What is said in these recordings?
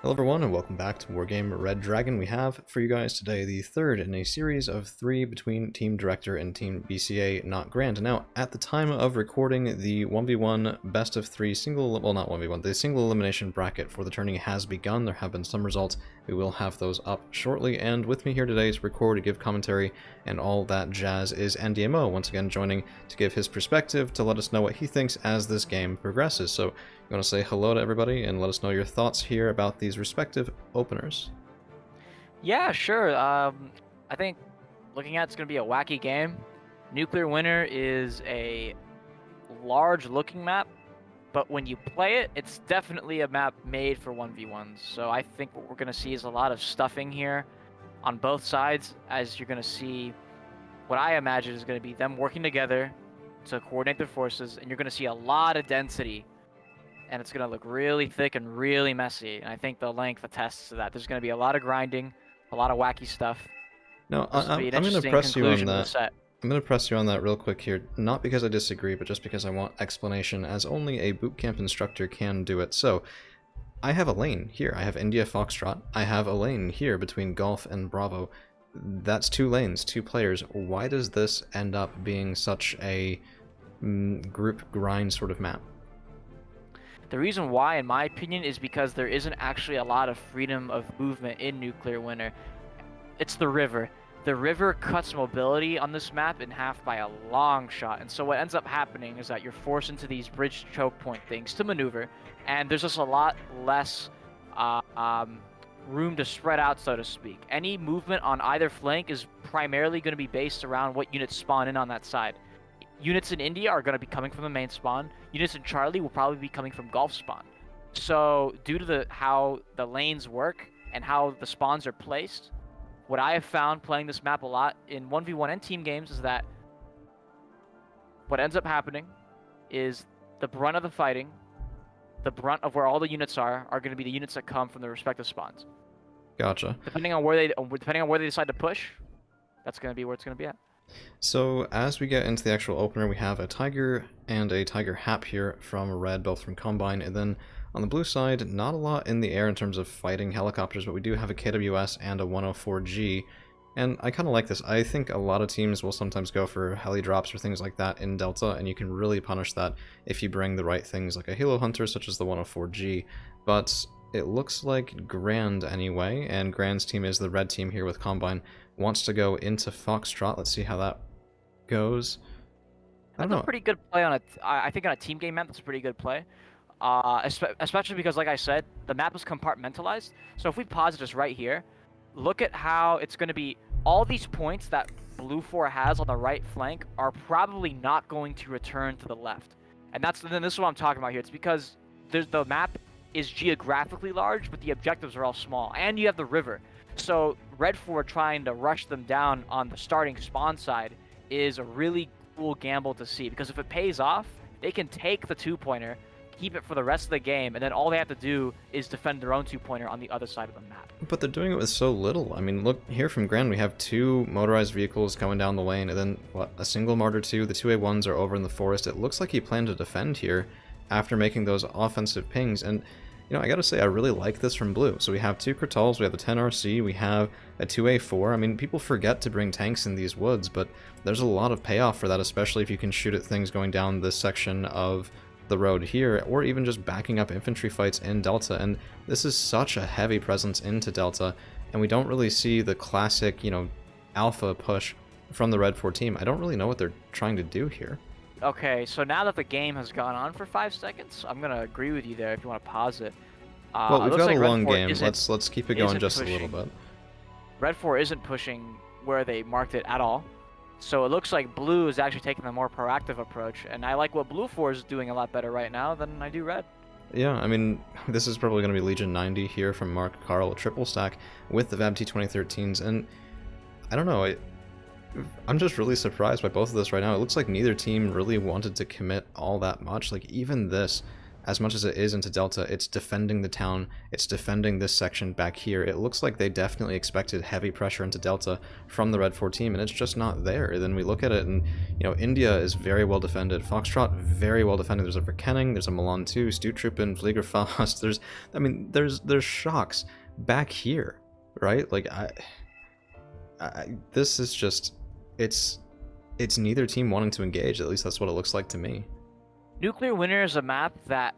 Hello everyone and welcome back to Wargame Red Dragon. We have for you guys today the third in a series of 3 between Team Director and Team BCA not Grand. Now, at the time of recording, the 1v1 best of 3 single, well not 1v1, the single elimination bracket for the tourney has begun. There have been some results. We will have those up shortly, and with me here today to record, to give commentary, and all that jazz is NDMO, once again joining to give his perspective, to let us know what he thinks as this game progresses. So, you want to say hello to everybody and let us know your thoughts here about these respective openers? Yeah, sure. I think looking at it's going to be a wacky game. Nuclear Winter is a large-looking map, but when you play it, it's definitely a map made for 1v1s. So I think what we're going to see is a lot of stuffing here on both sides, as you're going to see what I imagine is going to be them working together to coordinate their forces, and you're going to see a lot of density, and it's going to look really thick and really messy. And I think the length attests to that. There's going to be a lot of grinding, a lot of wacky stuff. Now, This will be an I'm going to interesting press you on conclusion to the that. set. I'm going to press you on that real quick here, not because I disagree, but just because I want explanation, as only a bootcamp instructor can do it. So, I have a lane here. I have India Foxtrot. I have a lane here between Golf and Bravo. That's 2 lanes, 2 players. Why does this end up being such a group grind sort of map? The reason why, in my opinion, is because there isn't actually a lot of freedom of movement in Nuclear Winter. It's the river. The river cuts mobility on this map in half by a long shot, and so what ends up happening is that you're forced into these bridge choke point things to maneuver, and there's just a lot less room to spread out, so to speak. Any movement on either flank is primarily going to be based around what units spawn in on that side. Units in India are going to be coming from the main spawn. Units in Charlie will probably be coming from Golf spawn. So due to how the lanes work and how the spawns are placed, what I have found playing this map a lot in 1v1 and team games is that what ends up happening is the brunt of the fighting, the brunt of where all the units are going to be the units that come from the respective spawns. Gotcha. Depending on where they decide to push, that's going to be where it's going to be at. So, as we get into the actual opener, we have a Tiger and a Tiger Hap here from Red, both from Combine, and then on the blue side, not a lot in the air in terms of fighting helicopters, but we do have a KWS and a 104G, and I kind of like this. I think a lot of teams will sometimes go for heli drops or things like that in Delta, and you can really punish that if you bring the right things like a Halo Hunter, such as the 104G, but it looks like Grand anyway, and Grand's team is the red team here with Combine, wants to go into Foxtrot. Let's see how that goes. I don't That's know. a pretty good play on I think on a team game map, that's a pretty good play. Especially because, like I said, the map is compartmentalized. So if we pause just right here, look at how it's going to be. All these points that Blue 4 has on the right flank are probably not going to return to the left. And then this is what I'm talking about here. It's because the map is geographically large, but the objectives are all small. And you have the river. So Red 4 trying to rush them down on the starting spawn side is a really cool gamble to see, because if it pays off, they can take the 2-pointer, keep it for the rest of the game, and then all they have to do is defend their own 2-pointer on the other side of the map. But they're doing it with so little. I mean, look here from Grand, we have 2 motorized vehicles going down the lane, and then, what, a single Martyr 2, the 2A1s are over in the forest. It looks like he planned to defend here after making those offensive pings, and you know, I gotta say, I really like this from Blue. So we have 2 Kurtals, we have the 10RC, we have a 2A4. I mean, people forget to bring tanks in these woods, but there's a lot of payoff for that, especially if you can shoot at things going down this section of the road here, or even just backing up infantry fights in Delta. And this is such a heavy presence into Delta, and we don't really see the classic, you know, alpha push from the Red 4 team. I don't really know what they're trying to do here. Okay, so now that the game has gone on for 5 seconds, I'm going to agree with you there if you want to pause it. Well, we've got like a long Red 4 game. Let's keep it going just a little bit. Red 4 isn't pushing where they marked it at all. So it looks like Blue is actually taking the more proactive approach, and I like what Blue 4 is doing a lot better right now than I do Red. Yeah, I mean, this is probably going to be Legion 90 here from Mark Carl, a triple stack with the VAB T2013s, and I don't know, I'm just really surprised by both of this right now. It looks like neither team really wanted to commit all that much. Like, even this as much as it is into Delta, it's defending the town, it's defending this section back here. It looks like they definitely expected heavy pressure into Delta from the Red 4 team, and it's just not there. Then we look at it, and, you know, India is very well defended, Foxtrot, very well defended. There's a Verkenning, there's a Milan 2, Stutruppen, Fliegerfaust, there's shocks back here, right? Like, this is just, it's neither team wanting to engage, at least that's what it looks like to me. Nuclear Winter is a map that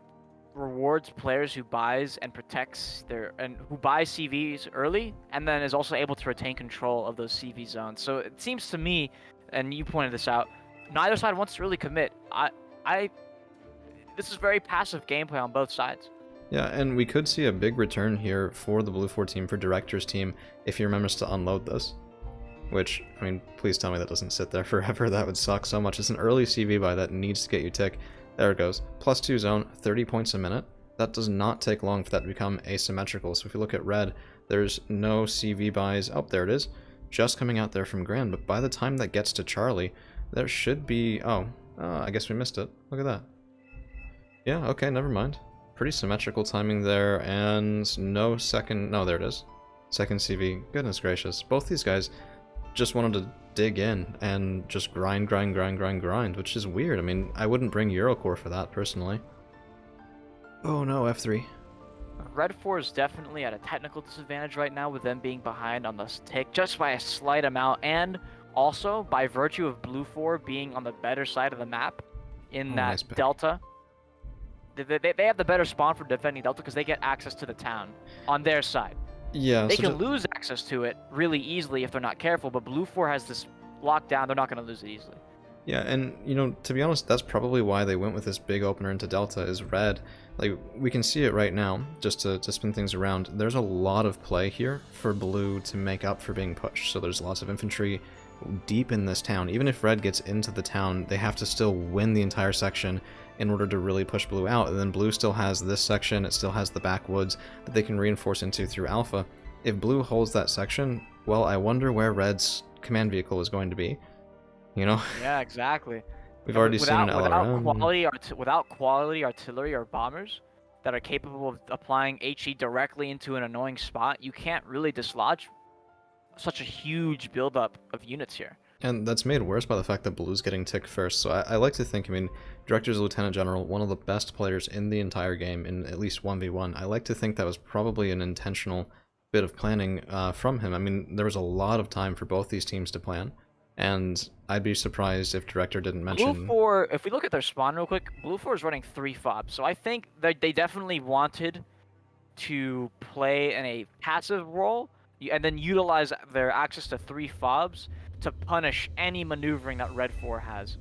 rewards players who buys and protects who buys CVs early, and then is also able to retain control of those CV zones. So it seems to me, and you pointed this out, neither side wants to really commit. This is very passive gameplay on both sides. Yeah, and we could see a big return here for the Blue 4 team, for Direktor's team, if he remembers to unload this. Which, I mean, please tell me that doesn't sit there forever. That would suck so much. It's an early CV buy that needs to get you tick. There it goes. +2 zone, 30 points a minute. That does not take long for that to become asymmetrical. So if you look at red, there's no CV buys. Oh, there it is. Just coming out there from Grand. But by the time that gets to Charlie, there should be... Oh, I guess we missed it. Look at that. Yeah, okay, never mind. Pretty symmetrical timing there, and no second... No, there it is. Second CV. Goodness gracious. Both these guys just wanted to dig in and just grind, which is weird. I mean, I wouldn't bring Eurocore for that, personally. Oh no, F3. Red 4 is definitely at a technical disadvantage right now, with them being behind on this tick just by a slight amount, and also by virtue of Blue 4 being on the better side of the map in that nice Delta. They have the better spawn for defending Delta because they get access to the town on their side. Yeah, they can lose access to it really easily if they're not careful, but Blue 4 has this lockdown. They're not going to lose it easily. Yeah, and, you know, to be honest, that's probably why they went with this big opener into Delta, is red. Like, we can see it right now, just to spin things around. There's a lot of play here for blue to make up for being pushed. So there's lots of infantry deep in this town. Even if red gets into the town, they have to still win the entire section in order to really push blue out. And then blue still has this section, it still has the backwoods that they can reinforce into through alpha. If blue holds that section, well, I wonder where red's command vehicle is going to be. You know? Yeah, exactly. We've already seen an LRM. Without quality artillery or bombers that are capable of applying HE directly into an annoying spot, you can't really dislodge such a huge buildup of units here. And that's made worse by the fact that blue's getting ticked first. So I like to think, I mean, Direktor's Lieutenant General, one of the best players in the entire game in at least 1v1. I like to think that was probably an intentional bit of planning from him. I mean, there was a lot of time for both these teams to plan. And I'd be surprised if Direktor didn't mention... Blue 4, if we look at their spawn real quick, Blue 4 is running 3 fobs. So I think that they definitely wanted to play in a passive role and then utilize their access to 3 fobs to punish any maneuvering that Red 4 has.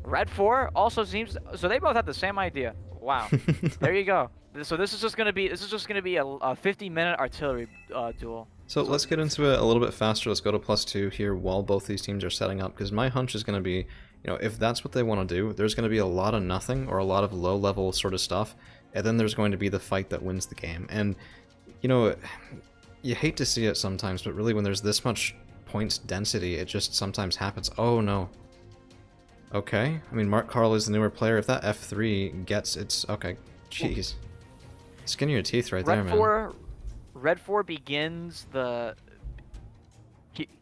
Red 4 also seems... So they both have the same idea. Wow. There you go. So this is just going to be a 50-minute artillery duel. So let's get into it a little bit faster. Let's go to +2 here while both these teams are setting up, because my hunch is going to be, you know, if that's what they want to do, there's going to be a lot of nothing or a lot of low-level sort of stuff, and then there's going to be the fight that wins the game. And, you know, you hate to see it sometimes, but really when there's this much points density, it just sometimes happens. Oh, no. Okay. I mean, Mark Carl is the newer player. If that F3 gets its... Okay. Jeez. Skin your teeth right there, man. Red 4 begins the...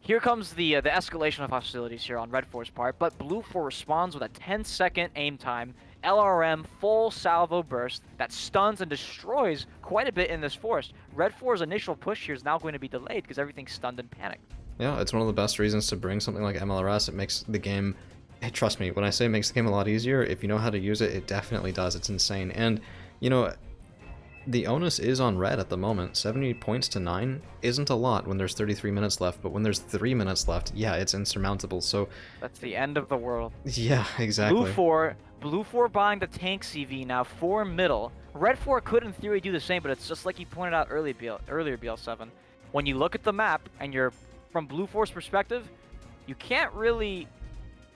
Here comes the escalation of hostilities here on Red 4's part, but Blue 4 responds with a 10-second aim time, LRM full salvo burst that stuns and destroys quite a bit in this forest. Red 4's initial push here is now going to be delayed because everything's stunned and panicked. Yeah, it's one of the best reasons to bring something like MLRS. It makes the game... Hey, trust me, when I say it makes the game a lot easier, if you know how to use it, it definitely does. It's insane. And, you know... The onus is on red at the moment. 70 points to 9 isn't a lot when there's 33 minutes left, but when there's 3 minutes left, yeah, it's insurmountable. So that's the end of the world. Yeah, exactly. Blue 4 buying the tank CV now for middle. Red 4 could in theory do the same, but it's just like you pointed out earlier, BL7. When you look at the map and you're from Blue 4's perspective, you can't really...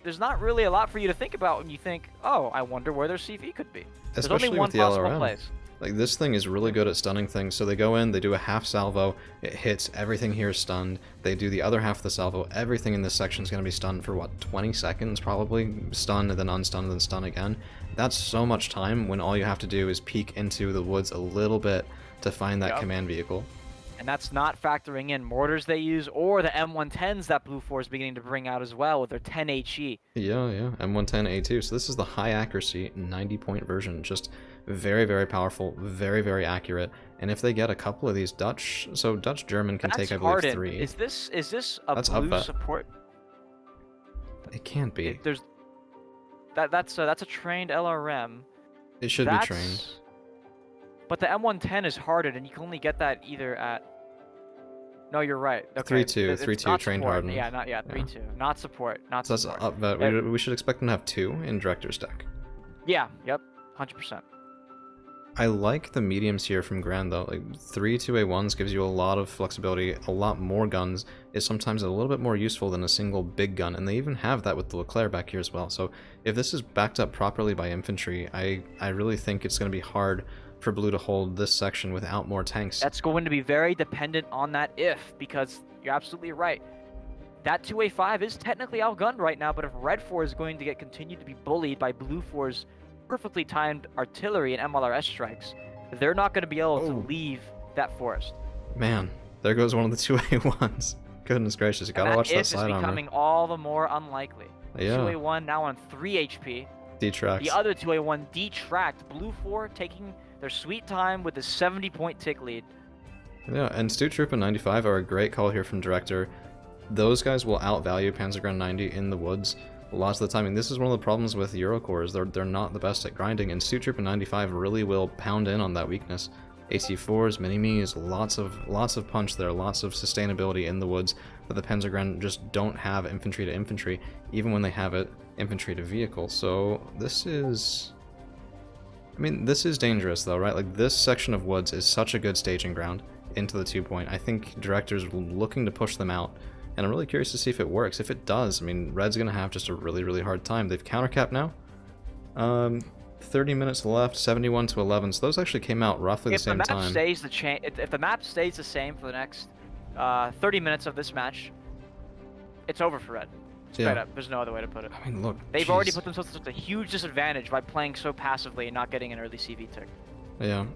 There's not really a lot for you to think about when you think, oh, I wonder where their CV could be. Especially There's only one possible place. Like, this thing is really good at stunning things. So they go in, they do a half salvo, it hits, everything here is stunned. They do the other half of the salvo, everything in this section is going to be stunned for, what, 20 seconds probably? Stun, and then unstun, and then stun again. That's so much time when all you have to do is peek into the woods a little bit to find that command vehicle. And that's not factoring in mortars they use or the M110s that Blue 4 is beginning to bring out as well with their 10 HE. Yeah, M110A2. So this is the high accuracy 90-point version. Just very, very powerful, very, very accurate. And if they get a couple of these Dutch, so Dutch German can take, I believe, hardened. 3. Is this a That's blue upvet. support? It can't be. That's a trained LRM. It should be trained. But the M110 is hardened, and you can only get that either at. No, you're right. Okay. 3-2, 3-2 trained hardened. Yeah, 3-2. Not support. Not So support. that's upvet. We should expect them to have 2 in Director's deck. Yeah. Yep. 100%. I like the mediums here from Grand though. Like 3 2A1s gives you a lot of flexibility, a lot more guns, is sometimes a little bit more useful than a single big gun, and they even have that with the Leclerc back here as well. So if this is backed up properly by infantry, I really think it's going to be hard for Blue to hold this section without more tanks. That's going to be very dependent on that because you're absolutely right. That 2A5 is technically outgunned right now, but if Red 4 is going to continue to be bullied by Blue 4's perfectly timed artillery and MLRS strikes, they're not going to be able to leave that forest. Man, there goes one of the 2A1s. Goodness gracious, you gotta watch that side armor. It's becoming all the more unlikely. Yeah. 2A1 now on 3 HP. Detracts. The other 2A1 detract. Blue 4 taking their sweet time with a 70-point tick lead. Yeah, and Stu Troop and 95 are a great call here from Director. Those guys will outvalue Panzergrenade 90 in the woods lots of the time. And this is one of the problems with Eurocores. They're not the best at grinding, and Stu Troop and 95 really will pound in on that weakness. AC4s, mini-me's, lots of punch there, lots of sustainability in the woods that the Panzergrenade just don't have infantry to infantry, even when they have it infantry to vehicle. So this is... I mean, this is dangerous though, right? Like, this section of woods is such a good staging ground into the 2-point. I think Director's looking to push them out, and I'm really curious to see if it works. If it does, I mean, Red's going to have just a really, really hard time. They've countercapped now. 30 minutes left, 71 to 11, so those actually came out roughly the same time. If the map stays the same for the next 30 minutes of this match, it's over for Red. Straight up. There's no other way to put it. I mean, look, they've already put themselves at a huge disadvantage by playing so passively and not getting an early CV tick. Yeah.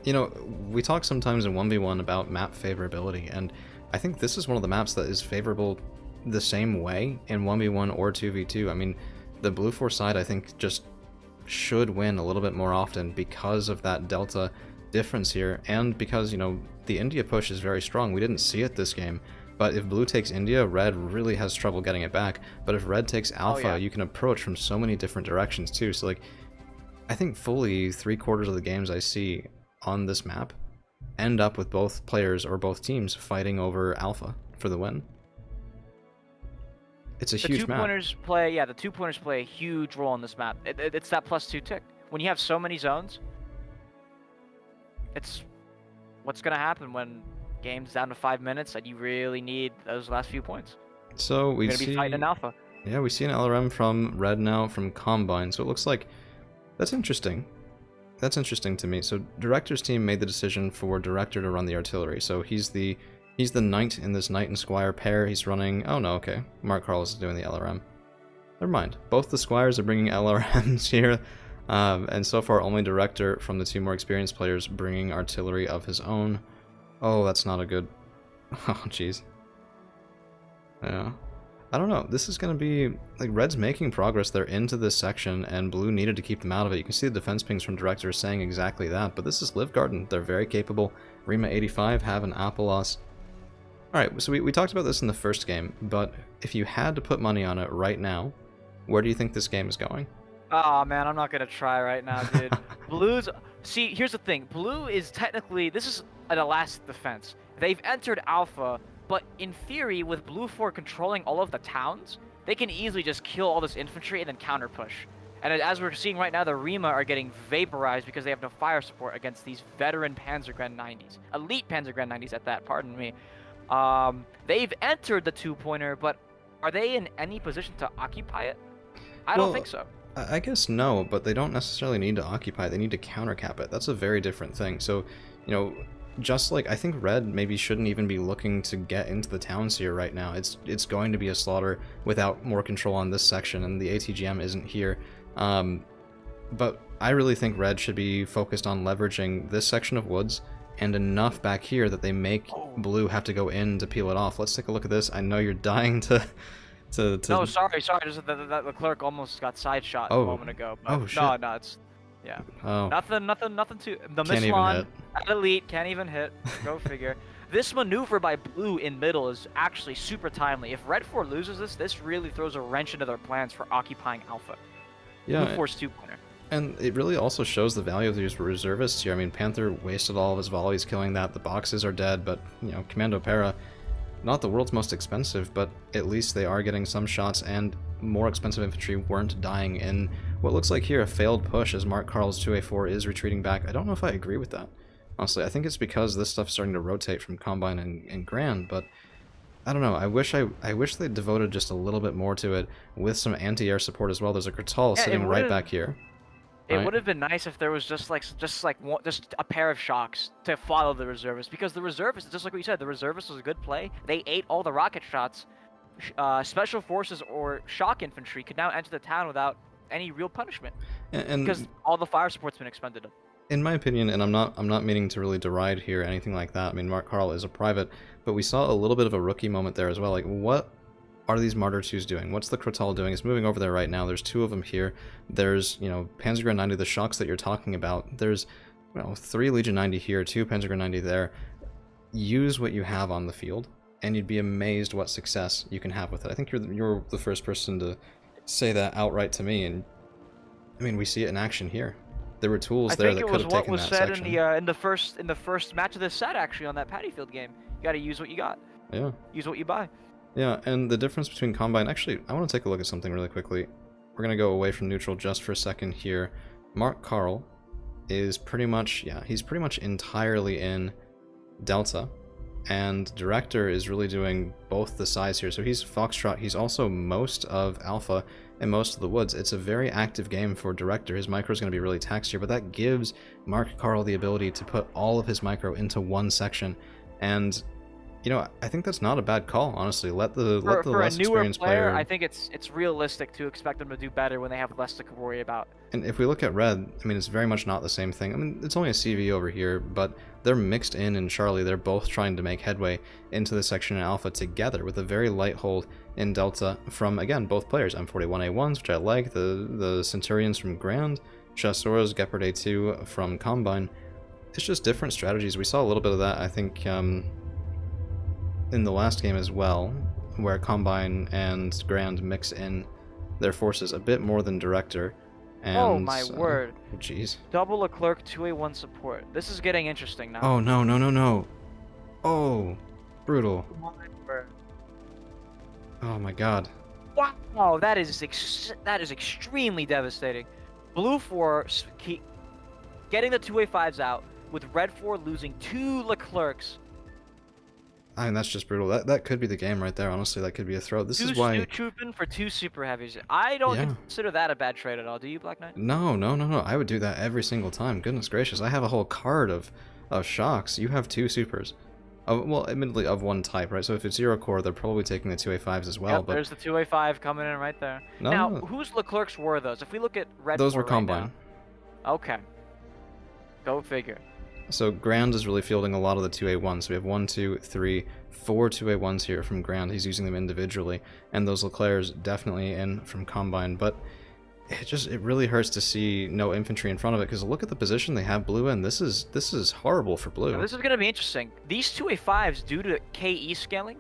You know, we talk sometimes in 1v1 about map favorability, and I think this is one of the maps that is favorable the same way in 1v1 or 2v2. I mean, the Blue 4 side, I think, just should win a little bit more often because of that delta difference here, and because, you know, the India push is very strong. We didn't see it this game, but if Blue takes India, Red really has trouble getting it back. But if Red takes Alpha, you can approach from so many different directions too. So, like, I think fully 3/4 of the games I see on this map end up with both players or both teams fighting over Alpha for the win. It's a huge map. The 2-pointers play a huge role in this map. It's that +2 tick. When you have so many zones, it's what's going to happen when game's down to 5 minutes and you really need those last few points. So we see... be fighting an Alpha. Yeah, we see an LRM from Red now, from Combine, so it looks like... That's interesting. That's interesting to me. So Director's team made the decision for Director to run the artillery, so he's the knight in this knight and squire pair. He's running... Oh no, okay. Mark Carlos is doing the LRM. Never mind. Both the squires are bringing LRMs here, and so far only Director from the 2 more experienced players bringing artillery of his own. Oh, that's not a good... Oh, jeez. Yeah. I don't know. This is going to be... Like, Red's making progress. They're into this section, and Blue needed to keep them out of it. You can see the defense pings from Director saying exactly that, but this is Liv Garden. They're very capable. Rima 85 have an Apolos. Alright, so we talked about this in the first game, but if you had to put money on it right now, where do you think this game is going? Oh man, I'm not gonna try right now, dude. Blue's... See, here's the thing. Blue is technically... This is a last defense. They've entered Alpha, but in theory, with Blue 4 controlling all of the towns, they can easily just kill all this infantry and then counter push. And as we're seeing right now, the Rima are getting vaporized because they have no fire support against these veteran Panzergrenade 90s. Elite Panzergrenade 90s at that, pardon me. They've entered the 2-pointer, but are they in any position to occupy it? I don't think so. I guess no, but they don't necessarily need to occupy. They need to countercap it. That's a very different thing. So, you know, just like I think red maybe shouldn't even be looking to get into the towns here right now. It's going to be a slaughter without more control on this section, and the ATGM isn't here. But I really think red should be focused on leveraging this section of woods and enough back here that they make blue have to go in to peel it off. Let's take a look at this. I know you're dying to No, sorry. Just the clerk almost got side shot a moment ago. But oh shit. No, it's yeah. Oh. Nothing too. The Can't even Mislon hit. at elite can't even hit. Go figure. This maneuver by blue in middle is actually super timely. If red 4 loses this really throws a wrench into their plans for occupying alpha. Yeah. Blue 4's 2-pointer. And it really also shows the value of these reservists here. I mean, Panther wasted all of his volleys killing that. The boxes are dead, but, you know, Commando Para, not the world's most expensive, but at least they are getting some shots, and more expensive infantry weren't dying in what looks like here a failed push as Mark Carl's 2A4 is retreating back. I don't know if I agree with that. Honestly, I think it's because this stuff's starting to rotate from Combine and Grand, but I don't know. I wish they devoted just a little bit more to it with some anti-air support as well. There's a Kurtal sitting right back here. It would have been nice if there was just a pair of shocks to follow the reservists, because the reservists, just like what you said, the reservists was a good play. They ate all the rocket shots. Special forces or shock infantry could now enter the town without any real punishment, because all the fire support's been expended. In my opinion, and I'm not meaning to really deride here anything like that. I mean, Mark Carl is a private, but we saw a little bit of a rookie moment there as well. Like, what are these Martyr 2s doing? What's the Krotal doing? It's moving over there right now. There's 2 of them here. There's, you know, Panzergrenade 90, the shocks that you're talking about. There's, well, 3 Legion 90 here, 2 Panzergrenade 90 there. Use what you have on the field, and you'd be amazed what success you can have with it. I think you're the first person to say that outright to me, and I mean, we see it in action here. There were tools there that could have taken that section. I think it was what was said in the first match of this set, actually, on that Paddyfield game. You got to use what you got. Yeah. Use what you buy. Yeah, and the difference between Combine... Actually, I want to take a look at something really quickly. We're going to go away from neutral just for a second here. Mark Carl is pretty much... Yeah, he's pretty much entirely in Delta. And Direktor is really doing both the sides here. So he's Foxtrot. He's also most of Alpha and most of the woods. It's a very active game for Direktor. His micro is going to be really taxed here, but that gives Mark Carl the ability to put all of his micro into one section. And... you know, I think that's not a bad call, honestly. Let the less experienced player... I think it's realistic to expect them to do better when they have less to worry about. And if we look at red, I mean, it's very much not the same thing. I mean, it's only a CV over here, but they're mixed in Charlie. They're both trying to make headway into the section in Alpha together with a very light hold in Delta from, again, both players. M41A1s, which I like, the Centurions from Grand, Chasseurs, Gepard A2 from Combine. It's just different strategies. We saw a little bit of that, I think, in the last game as well, where Combine and Grand mix in their forces a bit more than Direktor. And, oh my word. Jeez. Double Leclerc 2A1 support. This is getting interesting now. Oh, no. Oh, brutal. Oh my god. Wow, that is extremely devastating. Blue 4 getting the 2A5s out, with red 4 losing 2 Leclercs. I mean, that's just brutal. That could be the game right there, honestly. That could be a throw. This is why... 2 Troopin for 2 Super Heavies. I don't consider that a bad trade at all. Do you, Black Knight? No. I would do that every single time. Goodness gracious. I have a whole card of shocks. You have 2 supers. Well, admittedly, of one type, right? So if it's 0 core, they're probably taking the 2A5s as well. Yep, but there's the 2A5 coming in right there. No, now, whose Leclercs were those? If we look at red, those were right Combine. Now. Okay. Go figure. So Grand is really fielding a lot of the 2A1s. So we have 1, 2, 3, 4 2A1s here from Grand. He's using them individually. And those Leclercs definitely in from Combine. But it really hurts to see no infantry in front of it, because look at the position they have blue in. This is horrible for blue. Now, this is going to be interesting. These 2A5s, due to KE scaling,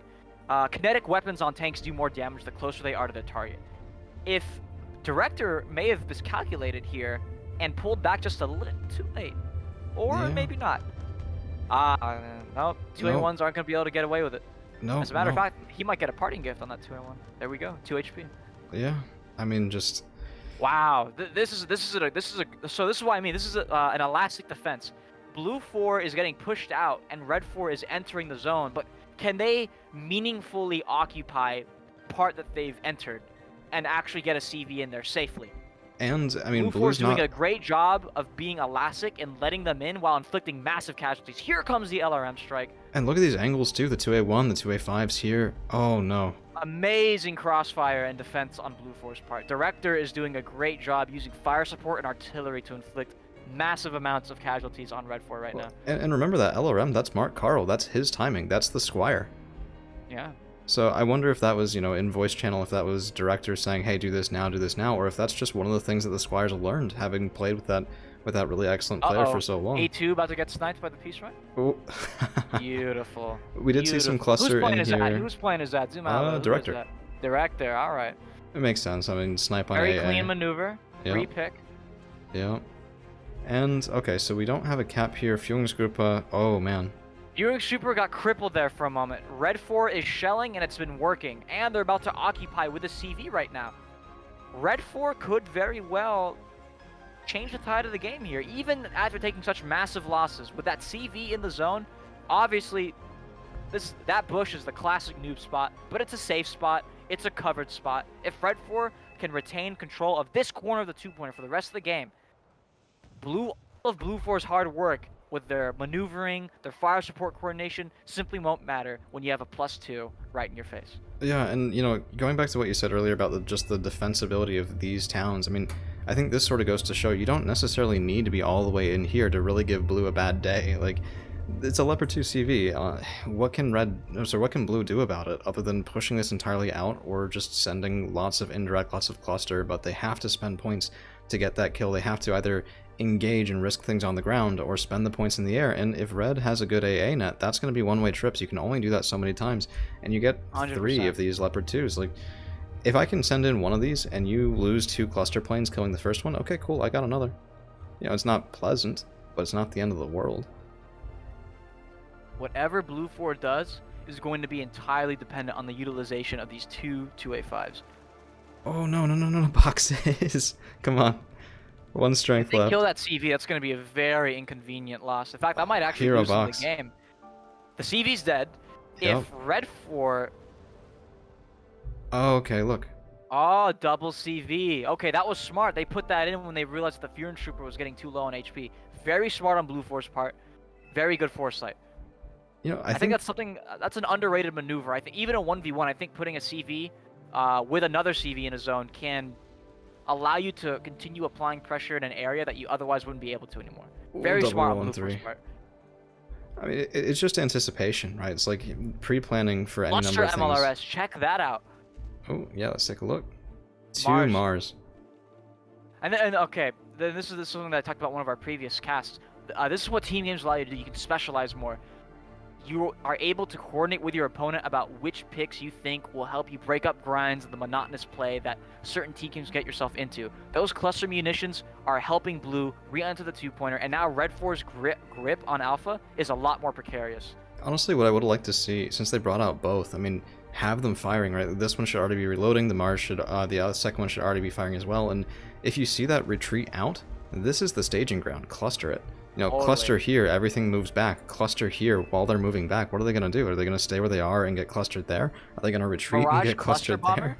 kinetic weapons on tanks do more damage the closer they are to their target. If Direktor may have miscalculated here and pulled back just a little too late, or maybe not. No, 2A1s aren't going to be able to get away with it. No. As a matter of fact, he might get a parting gift on that 2A1. There we go, 2 HP. Yeah, I mean, just... Wow, this is what I mean. This is an elastic defense. Blue 4 is getting pushed out, and red 4 is entering the zone. But can they meaningfully occupy part that they've entered, and actually get a CV in there safely? And, I mean, Blue blue's Force doing not... a great job of being elastic and letting them in while inflicting massive casualties. Here comes the LRM strike. And look at these angles, too. The 2A1, the 2A5's here. Oh, no. Amazing crossfire and defense on Blue Force part. Direktor is doing a great job using fire support and artillery to inflict massive amounts of casualties on Red 4 right now. And remember that LRM, that's Mark Carl. That's his timing. That's the Squire. Yeah. So I wonder if that was, in voice channel, if that was Direktor saying, hey, do this now, or if that's just one of the things that the Squires learned, having played with that really excellent player for so long. A2 about to get sniped by the Peace Run? Oh. Beautiful. We did see some cluster in here. Who's playing is that? Zoom out. Direktor. Direktor, alright. It makes sense. I mean, snipe on Very AA. clean maneuver. Yep. Free pick. Yeah. And, okay, so we don't have a cap here. Führungsgruppe, oh man. Führungsgruppe got crippled there for a moment. Red 4 is shelling and it's been working. And they're about to occupy with a CV right now. Red 4 could very well change the tide of the game here, even after taking such massive losses. With that CV in the zone, obviously, that bush is the classic noob spot, but it's a safe spot. It's a covered spot. If Red 4 can retain control of this corner of the two-pointer for the rest of the game, all of Blue 4's hard work with their maneuvering, their fire support coordination simply won't matter when you have a +2 right in your face. Yeah, and going back to what you said earlier about just the defensibility of these towns, I mean, I think this sort of goes to show you don't necessarily need to be all the way in here to really give blue a bad day. Like, it's a Leopard 2 CV. What can blue do about it other than pushing this entirely out or just sending lots of indirect, lots of cluster? But they have to spend points to get that kill. They have to either engage and risk things on the ground or spend the points in the air. And if red has a good AA net, that's going to be one-way trips. You can only do that so many times, and you get 100%. 3 of these Leopard 2s. Like, if I can send in one of these and you lose 2 cluster planes killing the first one, okay, cool, I got another. It's not pleasant, but it's not the end of the world. Whatever Blue 4 does is going to be entirely dependent on the utilization of these 2A5s. Oh, no, boxes. Come on. 1 strength If they left. kill that CV, that's going to be a very inconvenient loss. In fact, that might actually Hero lose them box. the game. The CV's dead. Yep. If Red 4... Oh, okay, look. Oh, double CV. Okay, that was smart. They put that in when they realized the Führungsgruppe was getting too low on HP. Very smart on Blue 4's part. Very good foresight. I think that's an underrated maneuver. I think even a 1v1, I think putting a CV with another CV in a zone can allow you to continue applying pressure in an area that you otherwise wouldn't be able to anymore. Very smart on Blue 4's part. I mean, it's just anticipation, right? It's like pre-planning for any number of things. MLRS, check that out. Oh, yeah, let's take a look. 2 Mars. And okay, this is something that I talked about in one of our previous casts. This is what team games allow you to do. You can specialize more. You are able to coordinate with your opponent about which picks you think will help you break up grinds and the monotonous play that certain team games get yourself into. Those cluster munitions are helping blue re-enter the two-pointer, and now Red 4's grip on Alpha is a lot more precarious. Honestly, what I would have liked to see, since they brought out both, I mean, have them firing, right? This one should already be reloading, the second one should already be firing as well, and if you see that retreat out, this is the staging ground. Cluster it. Totally. Cluster here, everything moves back. Cluster here while they're moving back. What are they going to do? Are they going to stay where they are and get clustered there? Are they going to retreat and get clustered there?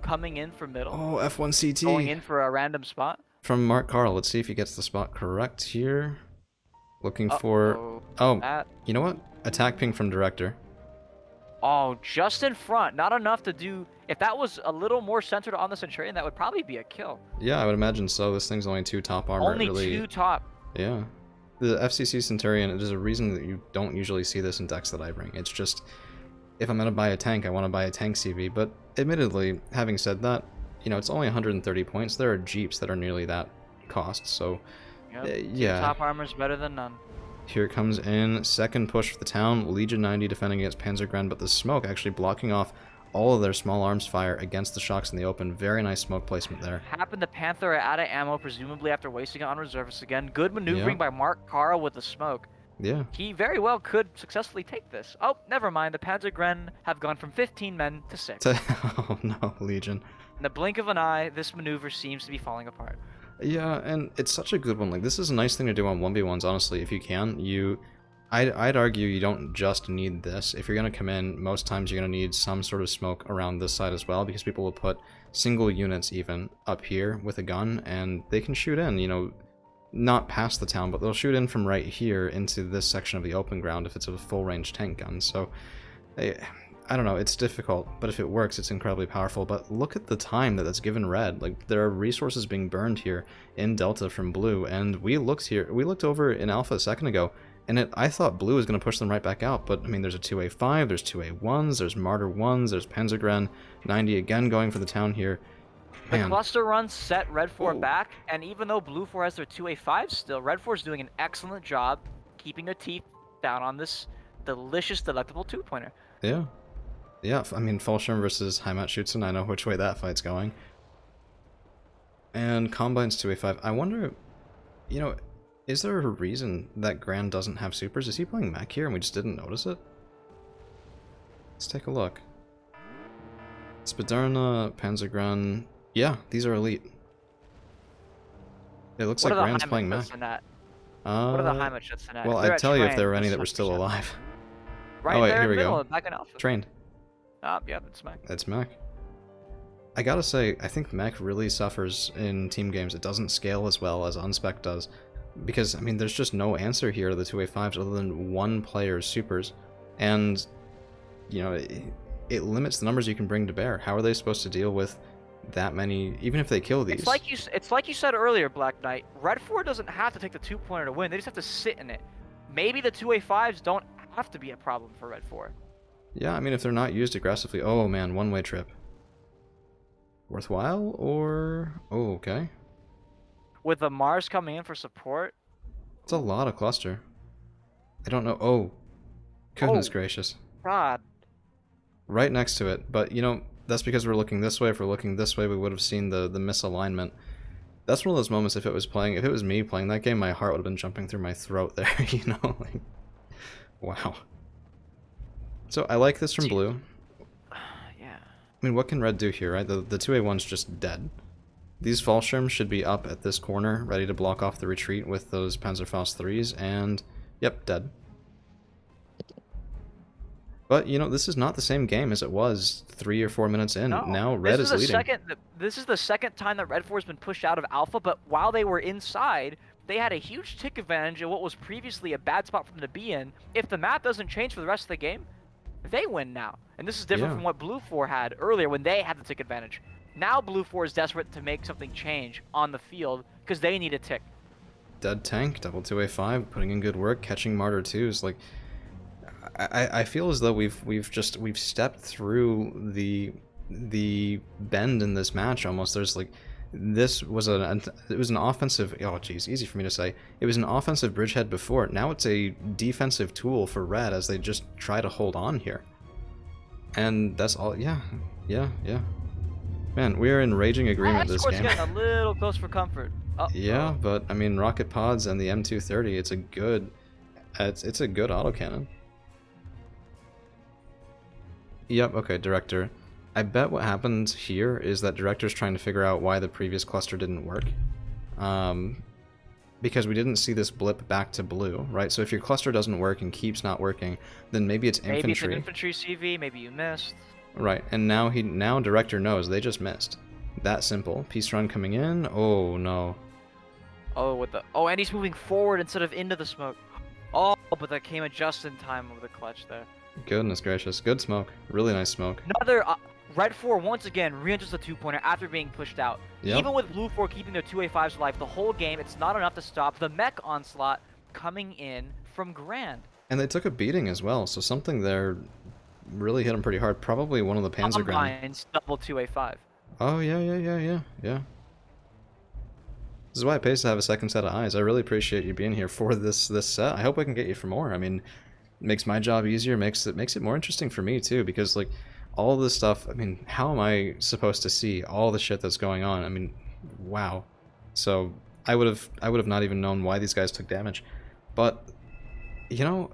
Coming in for middle. Oh, F1CT. Going in for a random spot. From Mark Carl. Let's see if he gets the spot correct here. Looking for... Oh, you know what? Attack ping from Direktor. Oh, just in front. Not enough to do... If that was a little more centered on the Centurion, that would probably be a kill. Yeah, I would imagine so. This thing's only 2 top armor. Only 2 top. Yeah. The FCC Centurion, it is a reason that you don't usually see this in decks that I bring. It's just, if I'm going to buy a tank, I want to buy a tank CV. But admittedly, having said that, it's only 130 points. There are Jeeps that are nearly that cost, so yeah. Top armor is better than none. Here it comes in. Second push for the town. Legion 90 defending against Panzergren, but the smoke actually blocking off all of their small arms fire against the shocks in the open. Very nice smoke placement there. Happened to Panther out of ammo, presumably after wasting it on reservists again. Good maneuvering by Mark Carl with the smoke. Yeah. He very well could successfully take this. Oh, never mind. The Panzergren have gone from 15 men to 6. Oh no, Legion. In the blink of an eye, this maneuver seems to be falling apart. Yeah, and it's such a good one. Like, this is a nice thing to do on 1v1s, honestly, if you can. I'd argue you don't just need this. If you're going to come in, most times you're going to need some sort of smoke around this side as well, because people will put single units even up here with a gun, and they can shoot in, you know, not past the town, but they'll shoot in from right here into this section of the open ground if it's a full-range tank gun. So, I don't know, it's difficult, but if it works, it's incredibly powerful. But look at the time that's given red. Like, there are resources being burned here in Delta from blue, and we looked over in Alpha a second ago, and I thought blue was going to push them right back out, but I mean, there's a 2A5, there's 2A1s, there's Martyr 1s, there's Panzergren, 90 again going for the town here. The Man. cluster run set Red 4 back, and even though Blue 4 has their 2A5 still, Red 4 is doing an excellent job keeping their teeth down on this delicious, delectable 2-pointer. Yeah. Yeah, I mean, Fallschirm versus Heimat Schützen, I know which way that fight's going. And Combine's 2A5. I wonder, you know, is there a reason that Grand doesn't have supers? Is he playing mech here and we just didn't notice it? Let's take a look. Spaderna, Panzergren. Yeah, these are elite. It looks like Grand's playing mech. What are the Heimat Schützen at? Well, I'd tell you if there were any that were still alive. Right, oh wait, there here we middle, go. Back in Alpha. Trained. Yeah, that's mech. That's mech. I gotta say, I think mech really suffers in team games. It doesn't scale as well as unspec does. Because, I mean, there's just no answer here to the 2A5s other than one player's supers. And, you know, it limits the numbers you can bring to bear. How are they supposed to deal with that many, even if they kill these? It's like you said earlier, Black Knight. Red 4 doesn't have to take the 2-pointer to win. They just have to sit in it. Maybe the 2A5s don't have to be a problem for Red 4. Yeah, I mean, if they're not used aggressively. Oh, man, one-way trip. Worthwhile, or... Oh, okay. With the Mars coming in for support... It's a lot of cluster. I don't know... Oh. Goodness gracious. God. Right next to it. But, you know, that's because we're looking this way. If we're looking this way, we would have seen the misalignment. That's one of those moments, if it was me playing that game, my heart would have been jumping through my throat there, you know? Like, wow. So, I like this from blue. Yeah. I mean, what can red do here, right? The 2A1's just dead. These Fallschirms should be up at this corner, ready to block off the retreat with those Panzerfaust 3s, and, yep, dead. But, you know, this is not the same game as it was 3 or 4 minutes in. No. Now red is leading. This is the second time that Red 4 has been pushed out of Alpha, but while they were inside, they had a huge tick advantage in what was previously a bad spot for them to be in. If the map doesn't change for the rest of the game, they win now. And this is different from what Blue 4 had earlier when they had the tick advantage. Now Blue 4 is desperate to make something change on the field because they need a tick. Dead tank, double 2A5, putting in good work, catching Martyr 2s. Like, I feel as though we've stepped through the bend in this match almost. There's like, it was an offensive, oh geez, easy for me to say. It was an offensive bridgehead before. Now it's a defensive tool for red as they just try to hold on here. And that's all. Yeah. Man, we are in raging agreement this game. Getting a little close for comfort. Yeah, but I mean, rocket pods and the M230, it's a good autocannon. Yep, okay, Director. I bet what happened here is that Director's trying to figure out why the previous cluster didn't work. Because we didn't see this blip back to blue, right? So if your cluster doesn't work and keeps not working, then maybe it's infantry. Maybe it's an infantry CV, maybe you missed. Right, and now Director knows they just missed. That simple. Peace run coming in. Oh no. Oh, and he's moving forward instead of into the smoke. Oh, but that came just in time with the clutch there. Goodness gracious. Good smoke. Really nice smoke. Another Red 4 once again re-enters the 2-pointer after being pushed out. Yep. Even with Blue 4 keeping their 2A5s alive the whole game, it's not enough to stop the mech onslaught coming in from Grand. And they took a beating as well, so something there really hit them pretty hard. Probably one of the Panzergren. Combines double 2A5. Oh, yeah. This is why it pays to have a second set of eyes. I really appreciate you being here for this set. I hope I can get you for more. I mean, it makes my job easier, makes it more interesting for me too, because like all this stuff, I mean, how am I supposed to see all the shit that's going on? I mean, wow. So I would have not even known why these guys took damage. But you know,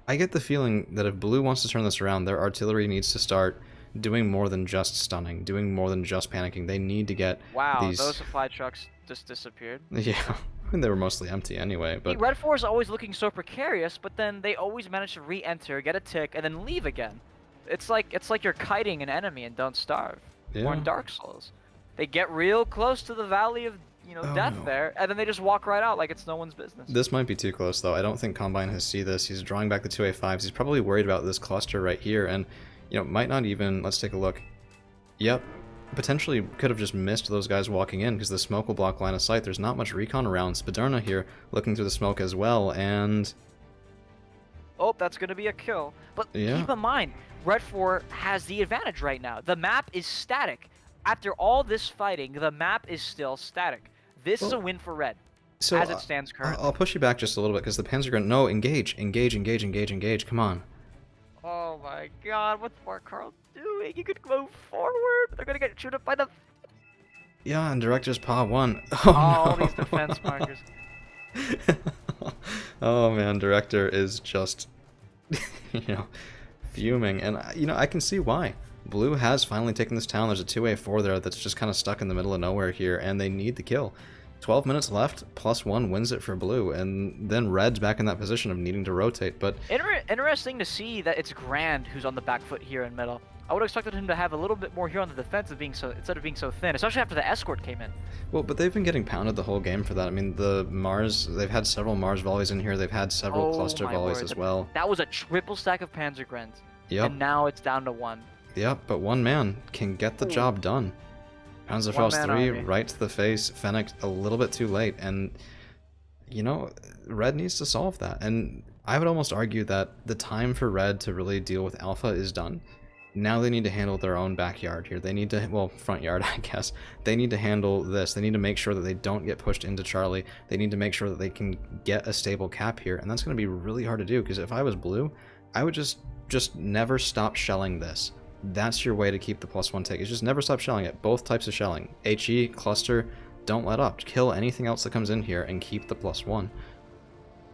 I get the feeling that if Blue wants to turn this around, their artillery needs to start doing more than just stunning, doing more than just panicking. They need to get Wow, these... those supply trucks just disappeared. Yeah. I mean, they were mostly empty anyway, but Red 4 is always looking so precarious, but then they always manage to re-enter, get a tick, and then leave again. It's like you're kiting an enemy and don't starve. Or in yeah. Dark Souls. They get real close to the valley of, Oh, death no. there, and then they just walk right out like it's no one's business. This might be too close, though. I don't think Combine has seen this. He's drawing back the 2A5s. He's probably worried about this cluster right here, and, might not even... Let's take a look. Yep. Potentially could have just missed those guys walking in, because the smoke will block line of sight. There's not much recon around. Spadurna here, looking through the smoke as well, and... Oh, that's going to be a kill. But Yeah. keep in mind, Red 4 has the advantage right now. The map is static. After all this fighting, the map is still static. This is a win for Red, So, as it stands currently. I'll push you back just a little bit, because the Panzergrenadier... No, engage, engage, engage, engage, engage. Come on. Oh my god, what's Mark Carl doing? You could move forward. They're going to get chewed up by the... Yeah, and Director's Paw 1. Oh, all no. these defense markers. Oh, man, Director is just, fuming. And, I can see why. Blue has finally taken this town. There's a 2A4 there that's just kind of stuck in the middle of nowhere here, and they need the kill. 12 minutes left, +1 wins it for Blue, and then Red's back in that position of needing to rotate, but... Interesting to see that it's Grand who's on the back foot here in middle. I would have expected him to have a little bit more here on the defensive instead of being so thin, especially after the escort came in. Well, but they've been getting pounded the whole game for that. I mean, the Mars, they've had several Mars volleys in here, they've had several cluster my volleys word. as well. That was a triple stack of Panzergrens. Yep. And now it's down to 1. Yep, but one man can get the job done. Panzerfaust 3 army. right to the face, Fennec a little bit too late, and, Red needs to solve that. And I would almost argue that the time for Red to really deal with Alpha is done. Now they need to handle their own backyard here. They need to, well, front yard, I guess. They need to handle this. They need to make sure that they don't get pushed into Charlie. They need to make sure that they can get a stable cap here, and that's going to be really hard to do, because if I was Blue, I would just never stop shelling this. That's your way to keep the +1 take, is just never stop shelling it. Both types of shelling. HE, cluster, don't let up. Kill anything else that comes in here and keep the +1.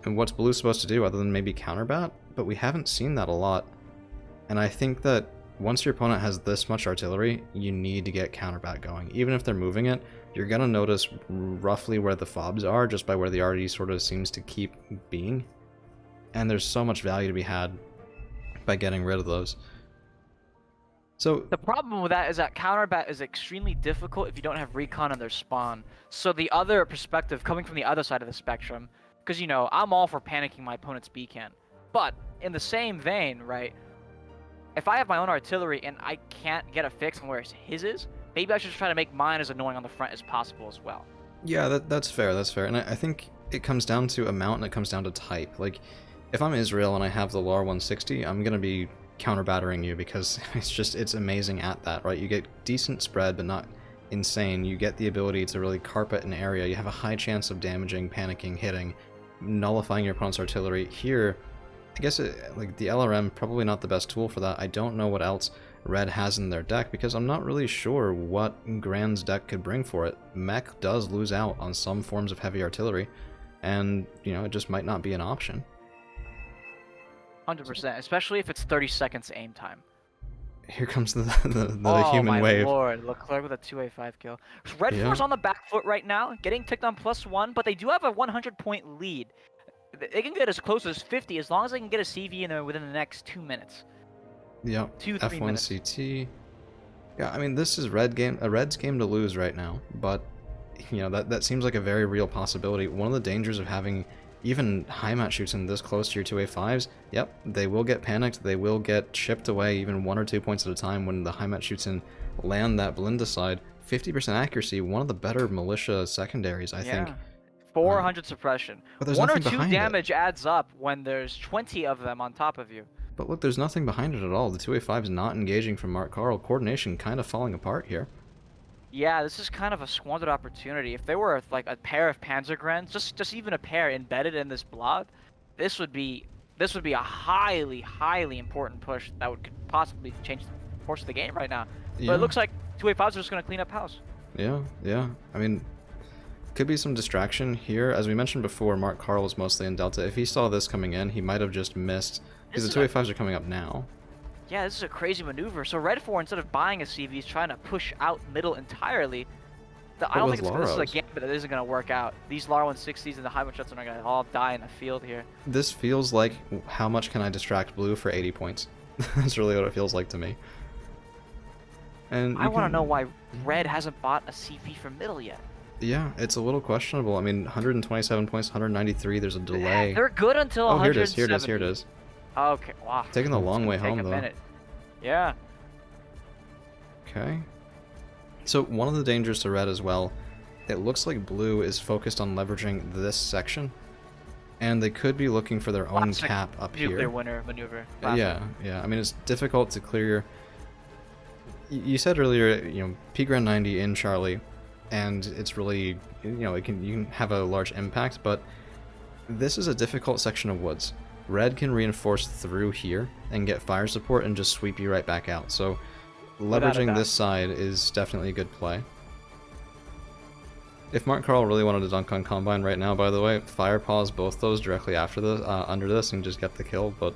And what's Blue supposed to do other than maybe counterbat? But we haven't seen that a lot. And I think that once your opponent has this much artillery, you need to get counterbat going. Even if they're moving it, you're going to notice roughly where the fobs are just by where the RD sort of seems to keep being. And there's so much value to be had by getting rid of those. So the problem with that is that counterbat is extremely difficult if you don't have recon in their spawn. So the other perspective, coming from the other side of the spectrum, because, I'm all for panicking my opponent's beacon. But in the same vein, right, if I have my own artillery and I can't get a fix on where his is, maybe I should try to make mine as annoying on the front as possible as well. Yeah, that's fair, that's fair. And I think it comes down to amount and it comes down to type. Like, if I'm Israel and I have the LAR 160, I'm going to be counter-battering you because it's amazing at that, right? You get decent spread, but not insane. You get the ability to really carpet an area. You have a high chance of damaging, panicking, hitting, nullifying your opponent's artillery. Here, I guess like the LRM, probably not the best tool for that. I don't know what else Red has in their deck because I'm not really sure what Grand's deck could bring for it. Mech does lose out on some forms of heavy artillery, and, it just might not be an option. 100%, especially if it's 30 seconds aim time. Here comes the oh, human my wave. Lord, Leclerc with a 2A5 kill. Red Yeah. 4's on the back foot right now, getting ticked on +1, but they do have a 100-point lead. They can get as close as 50 as long as they can get a CV in there within the next 2 minutes. Yep. 2-3 F1 minutes. CT. Yeah, I mean, this is Red's game to lose right now, but that seems like a very real possibility. One of the dangers of having even high-mat shoots in this close to your 2A5s, yep, they will get panicked, they will get chipped away even 1 or 2 points at a time when the high-mat shoots in land that Belinda side. 50% accuracy, one of the better militia secondaries, I think. 400 suppression. But there's 1 or nothing 2 behind it. damage adds up when there's 20 of them on top of you. But look, there's nothing behind it at all. The 2A5 is not engaging from Mark Carl. Coordination kind of falling apart here. Yeah, this is kind of a squandered opportunity. If there were like a pair of Panzergrens, just even a pair embedded in this blob, this would be a highly important push that could possibly change the course of the game right now. Yeah. But it looks like 2A5s are just going to clean up house. Yeah. I mean, could be some distraction here. As we mentioned before, Mark Carl is mostly in Delta. If he saw this coming in, he might have just missed, because the 2A5s are coming up now. Yeah, this is a crazy maneuver. So Red 4, instead of buying a CV, is trying to push out middle entirely. I don't think with this is a Laros, gambit that isn't going to work out. These Lar 160s and the high shots are going to all die in the field here. this feels like how much can I distract blue for 80 points? That's really what it feels like to me. And I want to know why red hasn't bought a CV from middle yet. Yeah, it's a little questionable. I mean, 127 points, 193. There's a delay. They're good until 170. Here it is. Here it is. Okay, wow. Taking the long way home, take a though. minute. Yeah. Okay. So one of the dangers to red as well, it looks like blue is focused on leveraging this section, and they could be looking for their own cap up here. Nuclear winter maneuver. Classic. Yeah. I mean, it's difficult to clear. You said earlier, P Grand 90 in Charlie, and it's really, you can have a large impact, but this is a difficult section of woods. Red can reinforce through here and get fire support and just sweep you right back out. So leveraging this side is definitely a good play. If Mark Carl really wanted to dunk on Combine right now, by the way, fire pause both those directly after this, under this, and just get the kill. But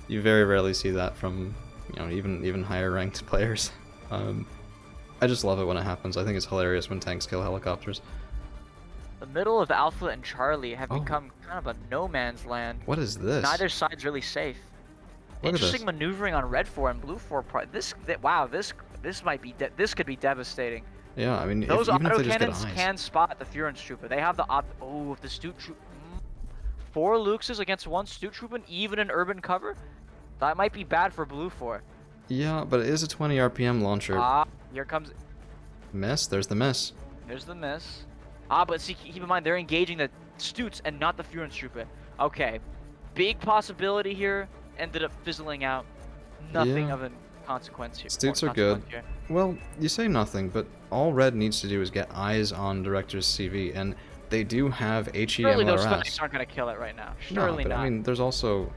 you very rarely see that from, even higher ranked players. I just love it when it happens. I think it's hilarious when tanks kill helicopters. The middle of Alpha and Charlie have become kind of a no man's land. What is this? Neither side's really safe. Interesting maneuvering on red 4 and blue 4. This might be this could be devastating. Yeah, I mean, those even if auto they just get cannons eyes. can spot the Furence Trooper. They have the if the Stute Trooper, 4 Luxes against 1 Stute Trooper, even in urban cover, that might be bad for blue 4. Yeah, but it is a 20 RPM launcher. Here comes. Miss. There's the miss. There's the miss. But see, keep in mind they're engaging the Stutes and not the Furence Trooper. Okay, big possibility here. Ended up fizzling out. Nothing of a consequence here. Stutes are good. Well, you say nothing, but all red needs to do is get eyes on Director's CV, and they do have HE Surely those MLRS. Phoenix aren't going to kill it right now. Surely no, but not. I mean, there's also...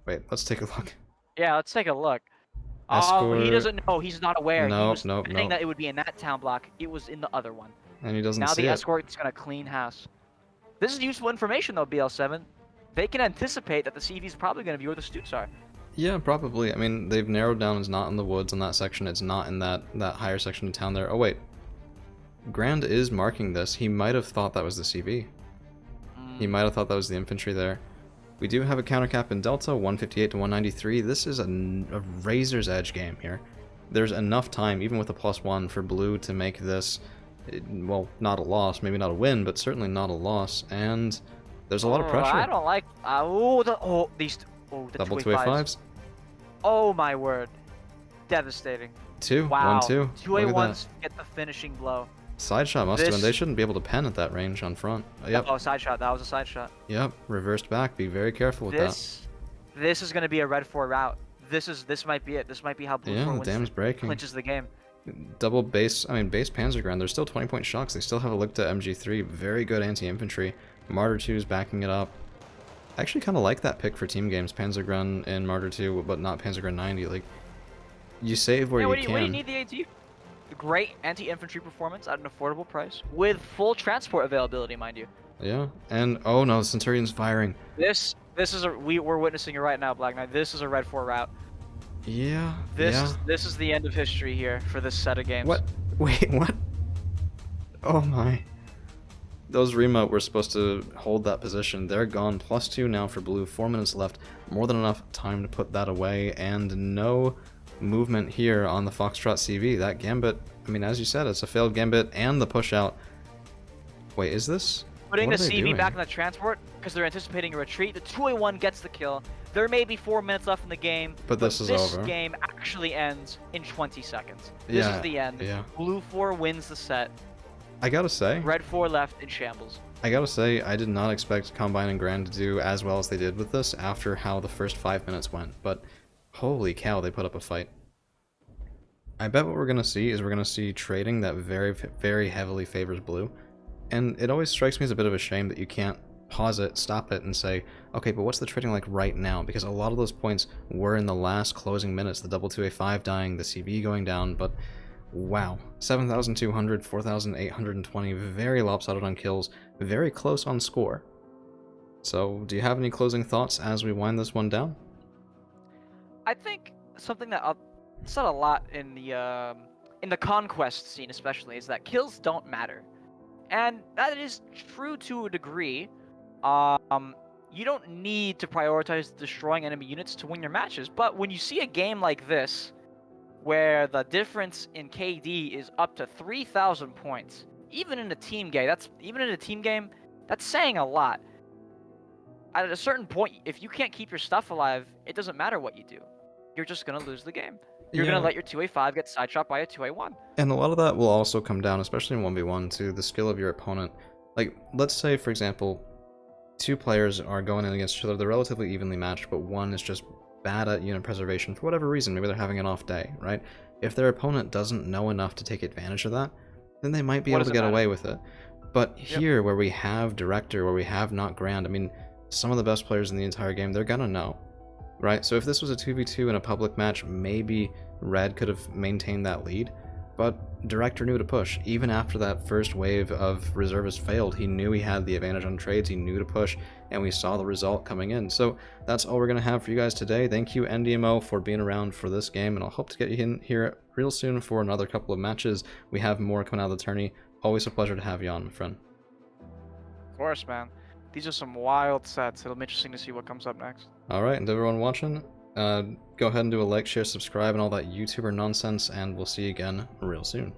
Wait, let's take a look. Yeah, let's take a look. Escort... he doesn't know. He's not aware. Nope, he was nope. saying that it would be in that town block. It was in the other one. And he doesn't now see the it. escort's going to clean house. This is useful information, though, BL7. They can anticipate that the CV is probably going to be where the Stutes are. Yeah, probably. I mean, they've narrowed down. It's not in the woods on that section. It's not in that higher section of town there. Oh, wait. Grand is marking this. He might have thought that was the CV. He might have thought that was the infantry there. We do have a counter cap in Delta, 158 to 193. This is a razor's edge game here. There's enough time, even with a +1, for blue to make this, well, not a loss. Maybe not a win, but certainly not a loss. And there's a lot of pressure. I don't like... the Double 2A5s. Oh my word. Devastating. Wow. 1-2. 2A1s get the finishing blow. Side shot must have been. They shouldn't be able to pen at that range on front. Yep. Oh, side shot. That was a side shot. Yep. Reversed back. Be very careful with that. This is going to be a red 4 route. This might be it. This might be how blue 4 wins clinches the game. Double base. I mean, base Panzerground. There's still 20-point shocks. They still have a Licta MG3. Very good anti-infantry. Martyr 2 is backing it up. I actually kind of like that pick for team games, Panzergun and Martyr 2, but not Panzergun 90. Like, you save where you can. What do you need the AT? Great anti-infantry performance at an affordable price, with full transport availability, mind you. Yeah, and oh no, Centurion's firing. This is we're witnessing it right now, Black Knight. This is a red 4 route. Yeah. This is the end of history here for this set of games. What? Wait, what? Oh my. Those remote were supposed to hold that position. They're gone. +2 now for blue. 4 minutes left. More than enough time to put that away. And no movement here on the Foxtrot CV. That gambit, I mean, as you said, it's a failed gambit and the push out. Wait, is this? Putting the CV back in the transport because they're anticipating a retreat. The 2A1 gets the kill. There may be 4 minutes left in the game. But this is over. This game actually ends in 20 seconds. This is the end. Yeah. Blue 4 wins the set. I gotta say, red 4 left in shambles. I gotta say, I did not expect Combine and Grand to do as well as they did with this after how the first 5 minutes went, but holy cow, they put up a fight. I bet what we're gonna see is we're gonna see trading that very, very heavily favors blue, and it always strikes me as a bit of a shame that you can't pause it, stop it, and say, okay, but what's the trading like right now? Because a lot of those points were in the last closing minutes, the double 2A5 dying, the CV going down, but wow, 7,200, 4,820, very lopsided on kills, very close on score. So, do you have any closing thoughts as we wind this one down? I think something that I've said a lot in the in the conquest scene especially, is that kills don't matter. And that is true to a degree. You don't need to prioritize destroying enemy units to win your matches, but when you see a game like this, where the difference in KD is up to 3,000 points, even in a team game, that's saying a lot. At a certain point, if you can't keep your stuff alive, it doesn't matter what you do. You're just gonna lose the game. You're gonna let your 2A5 get side-shot by a 2A1. And a lot of that will also come down, especially in 1v1, to the skill of your opponent. Like, let's say, for example, two players are going in against each other, they're relatively evenly matched, but one is just bad at unit preservation for whatever reason. Maybe they're having an off day, right? If their opponent doesn't know enough to take advantage of that, then they might be able to get away with it. But here, where we have Direktor, where we have not Grand, I mean, some of the best players in the entire game, they're gonna know, right? So if this was a 2v2 in a public match, maybe Red could have maintained that lead, but Direktor knew to push. Even after that first wave of reservists failed, he knew he had the advantage on trades, he knew to push, and we saw the result coming in. So that's all we're going to have for you guys today. Thank you, NDMO, for being around for this game, and I'll hope to get you in here real soon for another couple of matches. We have more coming out of the tourney. Always a pleasure to have you on, my friend. Of course, man. These are some wild sets. It'll be interesting to see what comes up next. Alright, and to everyone watching, go ahead and do a like, share, subscribe, and all that YouTuber nonsense, and we'll see you again real soon.